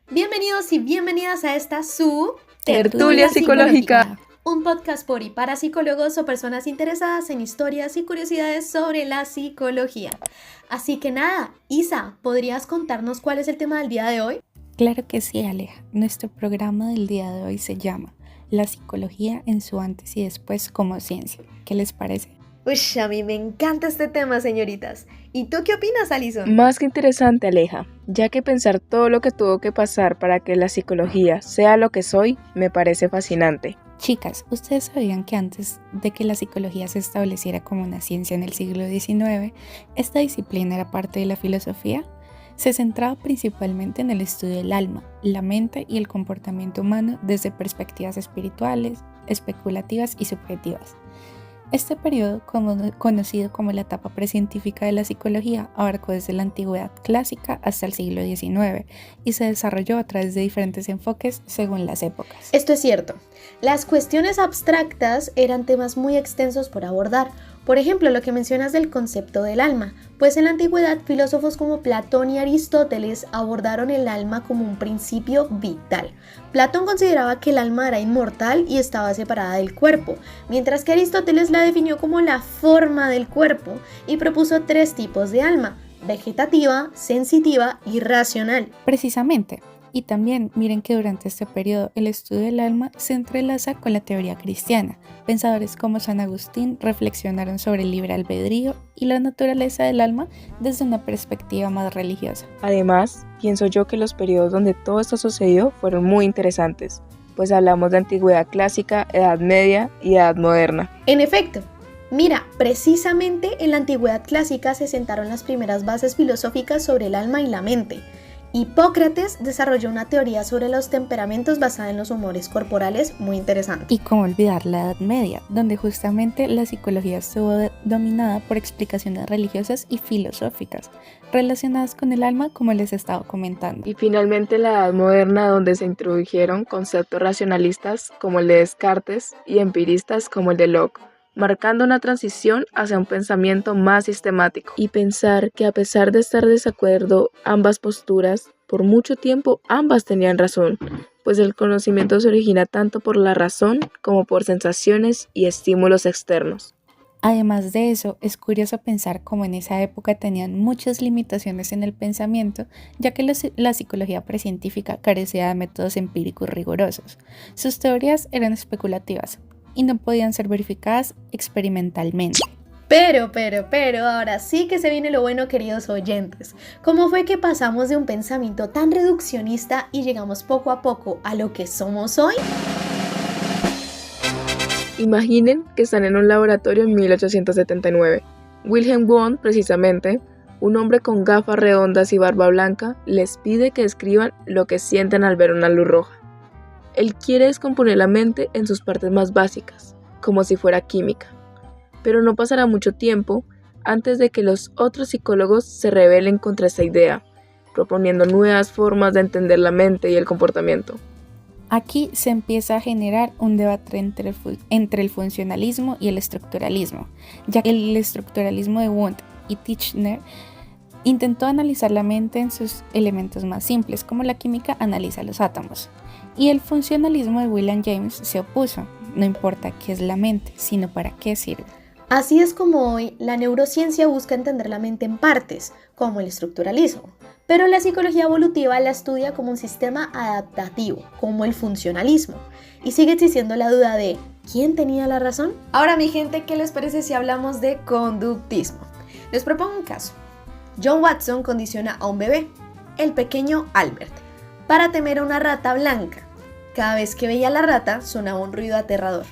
Bienvenidos y bienvenidas a esta su Tertulia Psicológica. Un podcast por y para psicólogos o personas interesadas en historias y curiosidades sobre la psicología. Así que nada, Isa, ¿podrías contarnos cuál es el tema del día de hoy? Claro que sí, Aleja. Nuestro programa del día de hoy se llama La psicología en su antes y después como ciencia. ¿Qué les parece? Uy, a mí me encanta este tema, señoritas. ¿Y tú qué opinas, Alison? Más que interesante, Aleja, ya que pensar todo lo que tuvo que pasar para que la psicología sea lo que soy, me parece fascinante. Chicas, ¿ustedes sabían que antes de que la psicología se estableciera como una ciencia en el siglo XIX, esta disciplina era parte de la filosofía? Se centraba principalmente en el estudio del alma, la mente y el comportamiento humano desde perspectivas espirituales, especulativas y subjetivas. Este periodo, conocido como la etapa precientífica de la psicología, abarcó desde la antigüedad clásica hasta el siglo XIX y se desarrolló a través de diferentes enfoques según las épocas. Esto es cierto. Las cuestiones abstractas eran temas muy extensos por abordar. Por ejemplo, lo que mencionas del concepto del alma, pues en la antigüedad filósofos como Platón y Aristóteles abordaron el alma como un principio vital. Platón consideraba que el alma era inmortal y estaba separada del cuerpo, mientras que Aristóteles la definió como la forma del cuerpo y propuso 3 tipos de alma: vegetativa, sensitiva y racional. Precisamente. Y también miren que durante este periodo el estudio del alma se entrelaza con la teoría cristiana. Pensadores como San Agustín reflexionaron sobre el libre albedrío y la naturaleza del alma desde una perspectiva más religiosa. Además, pienso yo que los periodos donde todo esto sucedió fueron muy interesantes, pues hablamos de antigüedad clásica, edad media y edad moderna. En efecto, mira, precisamente en la antigüedad clásica se sentaron las primeras bases filosóficas sobre el alma y la mente. Hipócrates desarrolló una teoría sobre los temperamentos basada en los humores corporales muy interesante. Y cómo olvidar la Edad Media, donde justamente la psicología estuvo dominada por explicaciones religiosas y filosóficas relacionadas con el alma, como les estaba comentando. Y finalmente la edad moderna, donde se introdujeron conceptos racionalistas como el de Descartes y empiristas como el de Locke, marcando una transición hacia un pensamiento más sistemático. Y pensar que a pesar de estar de desacuerdo ambas posturas, por mucho tiempo ambas tenían razón, pues el conocimiento se origina tanto por la razón como por sensaciones y estímulos externos. Además de eso, es curioso pensar cómo en esa época tenían muchas limitaciones en el pensamiento, ya que la psicología precientífica carecía de métodos empíricos rigurosos. Sus teorías eran especulativas y no podían ser verificadas experimentalmente. Pero, ahora sí que se viene lo bueno, queridos oyentes. ¿Cómo fue que pasamos de un pensamiento tan reduccionista y llegamos poco a poco a lo que somos hoy? Imaginen que están en un laboratorio en 1879. Wilhelm Wundt, precisamente, un hombre con gafas redondas y barba blanca, les pide que describan lo que sienten al ver una luz roja. Él quiere descomponer la mente en sus partes más básicas, como si fuera química. Pero no pasará mucho tiempo antes de que los otros psicólogos se rebelen contra esta idea, proponiendo nuevas formas de entender la mente y el comportamiento. Aquí se empieza a generar un debate entre el funcionalismo y el estructuralismo, ya que el estructuralismo de Wundt y Titchener intentó analizar la mente en sus elementos más simples, como la química analiza los átomos. Y el funcionalismo de William James se opuso. No importa qué es la mente, sino para qué sirve. Así es como hoy la neurociencia busca entender la mente en partes, como el estructuralismo. Pero la psicología evolutiva la estudia como un sistema adaptativo, como el funcionalismo. Y sigue existiendo la duda de ¿quién tenía la razón? Ahora, mi gente, ¿qué les parece si hablamos de conductismo? Les propongo un caso. John Watson condiciona a un bebé, el pequeño Albert, para temer a una rata blanca. Cada vez que veía a la rata sonaba un ruido aterrador.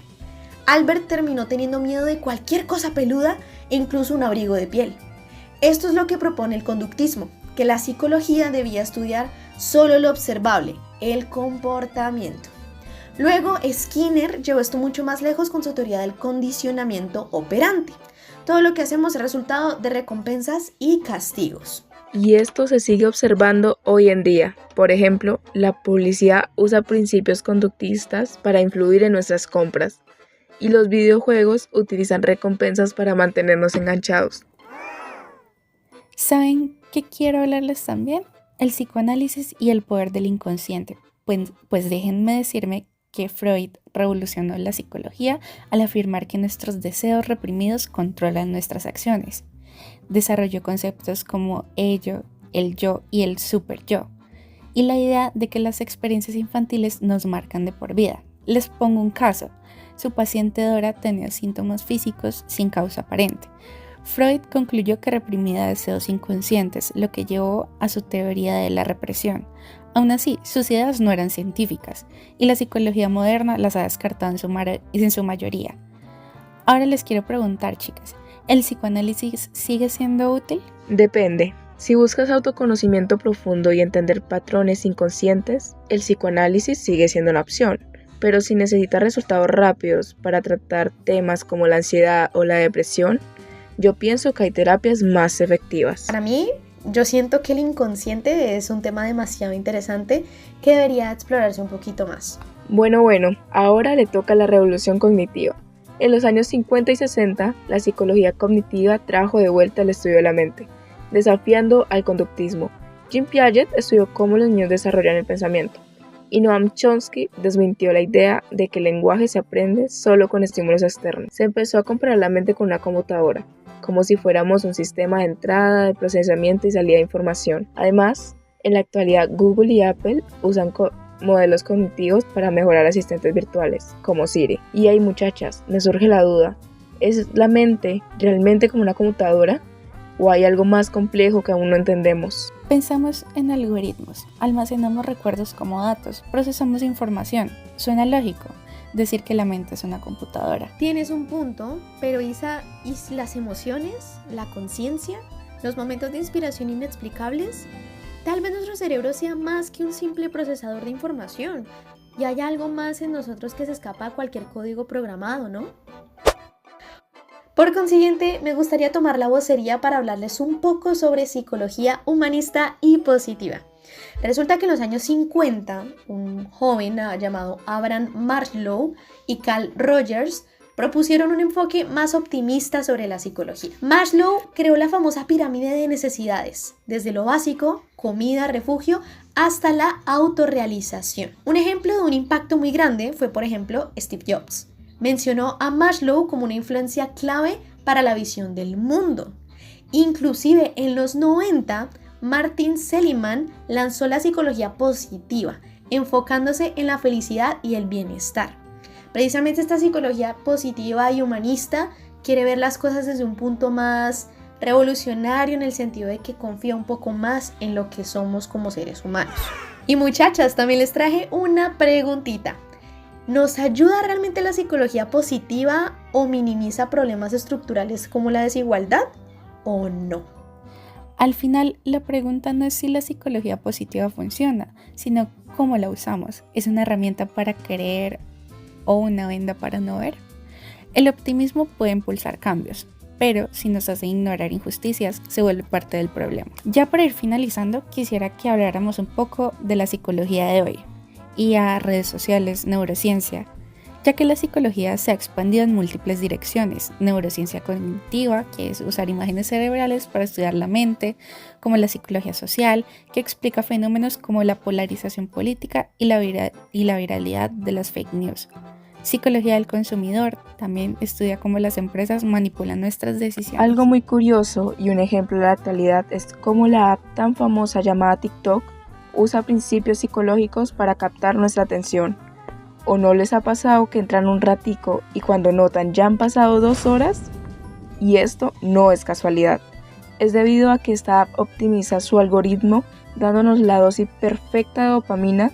Albert terminó teniendo miedo de cualquier cosa peluda e incluso un abrigo de piel. Esto es lo que propone el conductismo, que la psicología debía estudiar solo lo observable, el comportamiento. Luego, Skinner llevó esto mucho más lejos con su teoría del condicionamiento operante. Todo lo que hacemos es resultado de recompensas y castigos. Y esto se sigue observando hoy en día. Por ejemplo, la publicidad usa principios conductistas para influir en nuestras compras. Y los videojuegos utilizan recompensas para mantenernos enganchados. ¿Saben qué quiero hablarles también? El psicoanálisis y el poder del inconsciente. Pues déjenme decirme que Freud revolucionó la psicología al afirmar que nuestros deseos reprimidos controlan nuestras acciones. Desarrolló conceptos como ello, el yo y el superyo, y la idea de que las experiencias infantiles nos marcan de por vida. Les pongo un caso. Su paciente Dora tenía síntomas físicos sin causa aparente. Freud concluyó que reprimía deseos inconscientes, lo que llevó a su teoría de la represión. Aún así, sus ideas no eran científicas, y la psicología moderna las ha descartado en su mayoría. Ahora les quiero preguntar, chicas, ¿el psicoanálisis sigue siendo útil? Depende. Si buscas autoconocimiento profundo y entender patrones inconscientes, el psicoanálisis sigue siendo una opción. Pero si necesitas resultados rápidos para tratar temas como la ansiedad o la depresión, yo pienso que hay terapias más efectivas. Para mí, yo siento que el inconsciente es un tema demasiado interesante que debería explorarse un poquito más. Bueno, ahora le toca la revolución cognitiva. En los años 50 y 60, la psicología cognitiva trajo de vuelta el estudio de la mente, desafiando al conductismo. Jean Piaget estudió cómo los niños desarrollan el pensamiento, y Noam Chomsky desmintió la idea de que el lenguaje se aprende solo con estímulos externos. Se empezó a comparar la mente con una computadora, como si fuéramos un sistema de entrada, de procesamiento y salida de información. Además, en la actualidad Google y Apple usan modelos cognitivos para mejorar asistentes virtuales, como Siri. Y hay muchachas, me surge la duda, ¿es la mente realmente como una computadora? ¿O hay algo más complejo que aún no entendemos? Pensamos en algoritmos, almacenamos recuerdos como datos, procesamos información. Suena lógico decir que la mente es una computadora. Tienes un punto, pero Isa, ¿y las emociones, la conciencia, los momentos de inspiración inexplicables? Tal vez nuestro cerebro sea más que un simple procesador de información y hay algo más en nosotros que se escapa a cualquier código programado, ¿no? Por consiguiente, me gustaría tomar la vocería para hablarles un poco sobre psicología humanista y positiva. Resulta que en los años 50, un joven llamado Abraham Maslow y Carl Rogers propusieron un enfoque más optimista sobre la psicología. Maslow creó la famosa pirámide de necesidades, desde lo básico, comida, refugio, hasta la autorrealización. Un ejemplo de un impacto muy grande fue, por ejemplo, Steve Jobs. Mencionó a Maslow como una influencia clave para la visión del mundo. Inclusive en los 90, Martin Seligman lanzó la psicología positiva, enfocándose en la felicidad y el bienestar. Precisamente esta psicología positiva y humanista quiere ver las cosas desde un punto más revolucionario, en el sentido de que confía un poco más en lo que somos como seres humanos. Y muchachas, también les traje una preguntita. ¿Nos ayuda realmente la psicología positiva o minimiza problemas estructurales como la desigualdad o no? Al final, la pregunta no es si la psicología positiva funciona, sino cómo la usamos. ¿Es una herramienta para creer o una venda para no ver? El optimismo puede impulsar cambios, pero si nos hace ignorar injusticias, se vuelve parte del problema. Ya para ir finalizando, quisiera que habláramos un poco de la psicología de hoy. IA, redes sociales, neurociencia, ya que la psicología se ha expandido en múltiples direcciones. Neurociencia cognitiva, que es usar imágenes cerebrales para estudiar la mente, como la psicología social, que explica fenómenos como la polarización política y la viralidad de las fake news. Psicología del consumidor también estudia cómo las empresas manipulan nuestras decisiones. Algo muy curioso y un ejemplo de la actualidad es cómo la app tan famosa llamada TikTok usa principios psicológicos para captar nuestra atención. ¿O no les ha pasado que entran un ratico y cuando notan ya han pasado 2 horas? Y esto no es casualidad. Es debido a que esta app optimiza su algoritmo dándonos la dosis perfecta de dopamina,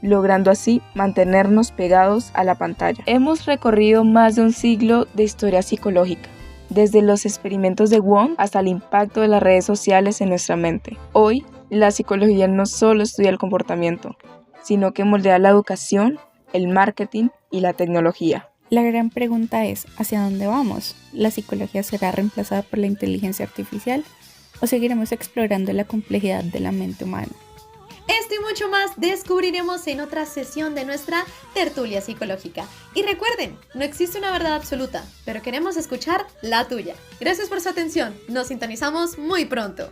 logrando así mantenernos pegados a la pantalla. Hemos recorrido más de un siglo de historia psicológica, desde los experimentos de Wong hasta el impacto de las redes sociales en nuestra mente. Hoy, la psicología no solo estudia el comportamiento, sino que moldea la educación, el marketing y la tecnología. La gran pregunta es, ¿hacia dónde vamos? ¿La psicología será reemplazada por la inteligencia artificial o seguiremos explorando la complejidad de la mente humana? Esto y mucho más descubriremos en otra sesión de nuestra tertulia psicológica. Y recuerden, no existe una verdad absoluta, pero queremos escuchar la tuya. Gracias por su atención, nos sintonizamos muy pronto.